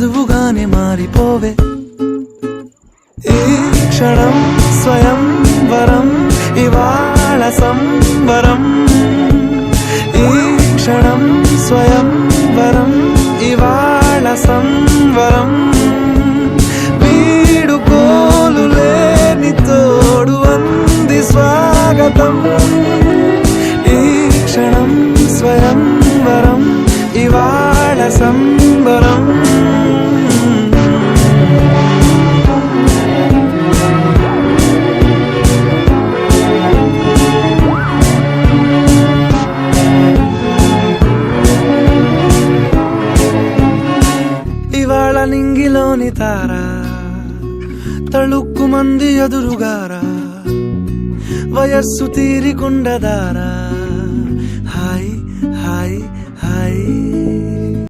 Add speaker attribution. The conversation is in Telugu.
Speaker 1: వధువుగానే మారిపోవే. ఈ క్షణం స్వయం వరం, ఇవాళ సంబరం. ఈ క్షణం స్వయం వరం, ఇవాళ సంవరం. వీడుకోలు లేని తోడు అంది స్వాగతం. ఈ క్షణం స్వయం వరం, ఇవాళ సంబరం. ఇవాళ నింగిలోని తారా తళుక్కు మంది ఎదురుగారా, వయస్సు తీరికుండదారా. Hi hi hi